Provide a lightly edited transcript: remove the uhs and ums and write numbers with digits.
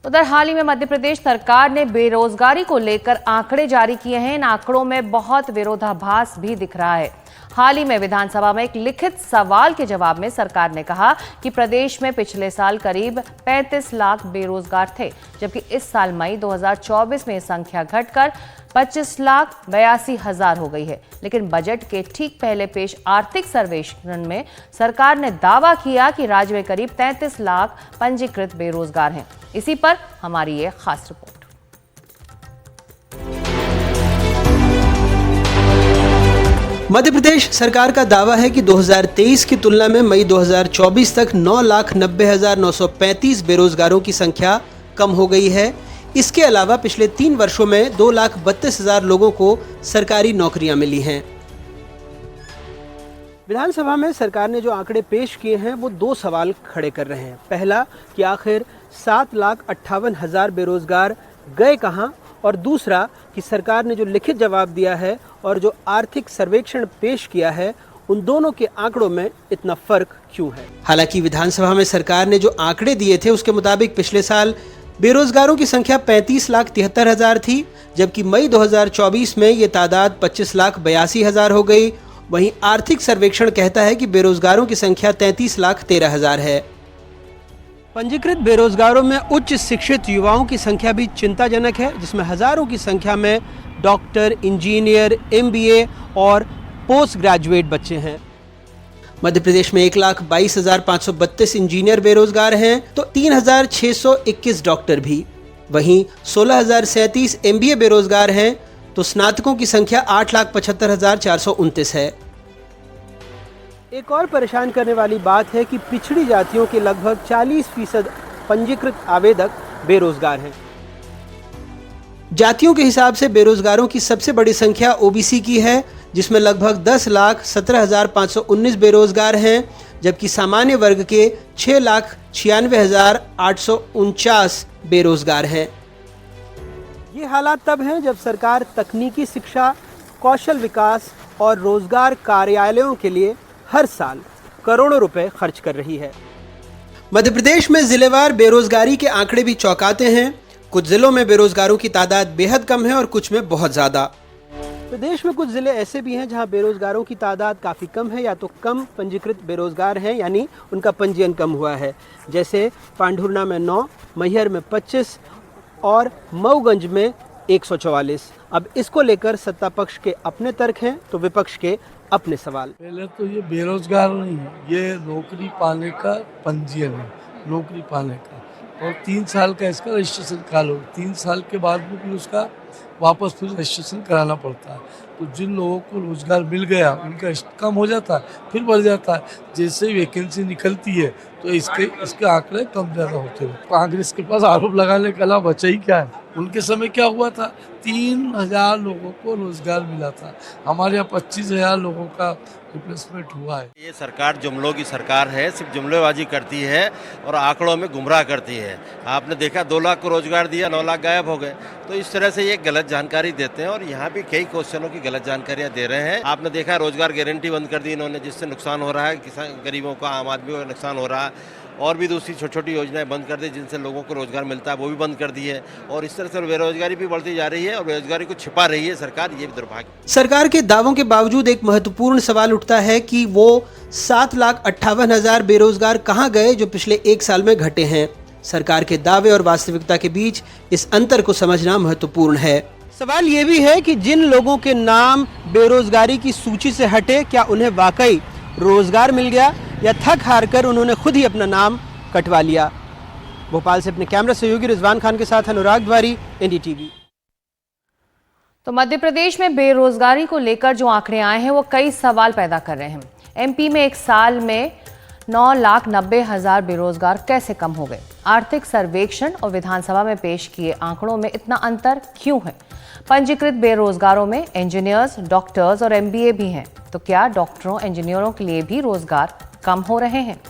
उधर हाल ही में मध्य प्रदेश सरकार ने बेरोजगारी को लेकर आंकड़े जारी किए हैं। इन आंकड़ों में बहुत विरोधाभास भी दिख रहा है। हाल ही में विधानसभा में एक लिखित सवाल के जवाब में सरकार ने कहा कि प्रदेश में पिछले साल करीब 35 लाख बेरोजगार थे, जबकि इस साल मई 2024 में यह संख्या घटकर 25,82,000 हो गई है। लेकिन बजट के ठीक पहले पेश आर्थिक सर्वेक्षण में सरकार ने दावा किया कि राज्य में करीब 33 लाख पंजीकृत बेरोजगार हैं। इसी पर हमारी ये खास रिपोर्ट। मध्य प्रदेश सरकार का दावा है कि 2023 की तुलना में मई 2024 तक 9,90,935 बेरोजगारों की संख्या कम हो गई है। इसके अलावा पिछले 3 वर्षों में 2,32,000 लोगों को सरकारी नौकरियां मिली हैं। विधानसभा में सरकार ने जो आंकड़े पेश किए हैं वो 2 सवाल खड़े कर रहे हैं। पहला कि आखिर 7,58,000 बेरोजगार गए कहां, और दूसरा कि सरकार ने जो लिखित जवाब दिया है और जो आर्थिक सर्वेक्षण पेश किया है उन दोनों के आंकड़ों में इतना फर्क क्यों है। हालांकि विधानसभा में सरकार ने जो आंकड़े दिए थे उसके मुताबिक पिछले साल बेरोजगारों की संख्या 35,73,000 थी, जबकि मई 2024 में ये तादाद 25,82,000 हो गई। वहीं आर्थिक सर्वेक्षण कहता है कि बेरोजगारों की संख्या 33,13,000 है। पंजीकृत बेरोजगारों में उच्च शिक्षित युवाओं की संख्या भी चिंताजनक है, जिसमें हजारों की संख्या में डॉक्टर, इंजीनियर, MBA और पोस्ट ग्रेजुएट बच्चे हैं। मध्य प्रदेश में 1,22,532 इंजीनियर बेरोजगार हैं, तो 3,621 डॉक्टर भी। वहीं 16,037 MBA बेरोजगार हैं, तो स्नातकों की संख्या 8,75,429 है। एक और परेशान करने वाली बात है कि पिछड़ी जातियों के लगभग 40% पंजीकृत आवेदक बेरोजगार हैं। जातियों के हिसाब से बेरोजगारों की सबसे बड़ी संख्या OBC की है, जिसमें लगभग 10,17,519 बेरोजगार हैं, जबकि सामान्य वर्ग के 6,96,849 बेरोजगार हैं। ये हालात तब हैं जब सरकार तकनीकी शिक्षा, कौशल विकास और रोजगार कार्यालयों के लिए हर साल करोड़ों रुपए खर्च कर रही है। मध्य प्रदेश में जिलेवार बेरोजगारी के आंकड़े भी चौंकाते हैं। कुछ जिलों में बेरोजगारों की तादाद बेहद कम है और कुछ में बहुत ज्यादा। प्रदेश में कुछ जिले ऐसे भी हैं जहां बेरोजगारों की तादाद काफी कम है, या तो कम पंजीकृत बेरोजगार हैं, यानी उनका पंजीयन कम हुआ है। जैसे पांढुर्णा में 9, मैहर में 25 और मऊगंज में 144। अब इसको लेकर सत्ता पक्ष के अपने तर्क हैं तो विपक्ष के अपने सवाल। पहले तो ये बेरोजगार नहीं है, ये नौकरी पाने का पंजीयन है, नौकरी पाने का, और 3 साल का इसका रजिस्ट्रेशन काल हो। 3 साल के बाद में फिर उसका वापस फिर रजिस्ट्रेशन कराना पड़ता है। तो जिन लोगों को रोजगार मिल गया उनका कम हो जाता है, फिर बढ़ जाता है। जैसे ही वैकेंसी निकलती है तो इसके आंकड़े कम ज़्यादा होते हैं। कांग्रेस के पास आरोप लगाने के अलावा बचा ही क्या है। उनके समय क्या हुआ था, 3,000 लोगों को रोजगार मिला था। हमारे यहाँ 25,000 लोगों का रिप्लेसमेंट हुआ है। ये सरकार जुमलों की सरकार है, सिर्फ जुमलेबाजी करती है और आंकड़ों में गुमराह करती है। आपने देखा 2 लाख को रोजगार दिया, 9 लाख गायब हो गए। तो इस तरह से ये गलत जानकारी देते हैं और यहाँ भी कई क्वेश्चनों की गलत जानकारियाँ दे रहे हैं। आपने देखा रोजगार गारंटी बंद कर दी इन्होंने, जिससे नुकसान हो रहा है किसान गरीबों का, आम आदमी को नुकसान हो रहा है। और भी दूसरी छोटी छोटी योजनाएं बंद कर दी जिनसे लोगों को रोजगार मिलता है, वो भी बंद कर दी है। और इस तरह से बेरोजगारी भी बढ़ती जा रही है और बेरोजगारी को छिपा रही है सरकार। ये भी दुर्भाग्य। सरकार के दावों के बावजूद एक महत्वपूर्ण सवाल उठता है कि वो 7,58,000 बेरोजगार कहां गए जो पिछले 1 साल में घटे हैं। सरकार के दावे और वास्तविकता के बीच इस अंतर को समझना महत्वपूर्ण है। सवाल ये भी है कि जिन लोगों के नाम बेरोजगारी की सूची से हटे, क्या उन्हें वाकई रोजगार मिल गया या थक हार कर उन्होंने खुद ही अपना नाम कटवा लिया। भोपाल से अपने कैमरा सहयोगी रिजवान खान के साथ अनुराग द्वारी, NDTV। तो मध्य प्रदेश में बेरोजगारी को लेकर जो आंकड़े आए हैं वो कई सवाल पैदा कर रहे हैं। MP में 1 साल में 9,90,000 बेरोजगार कैसे कम हो गए? आर्थिक सर्वेक्षण और विधानसभा में पेश किए आंकड़ों में इतना अंतर क्यों है? पंजीकृत बेरोजगारों में इंजीनियर्स, डॉक्टर्स और MBA भी हैं, तो क्या डॉक्टरों, इंजीनियरों के लिए भी रोजगार कम हो रहे हैं?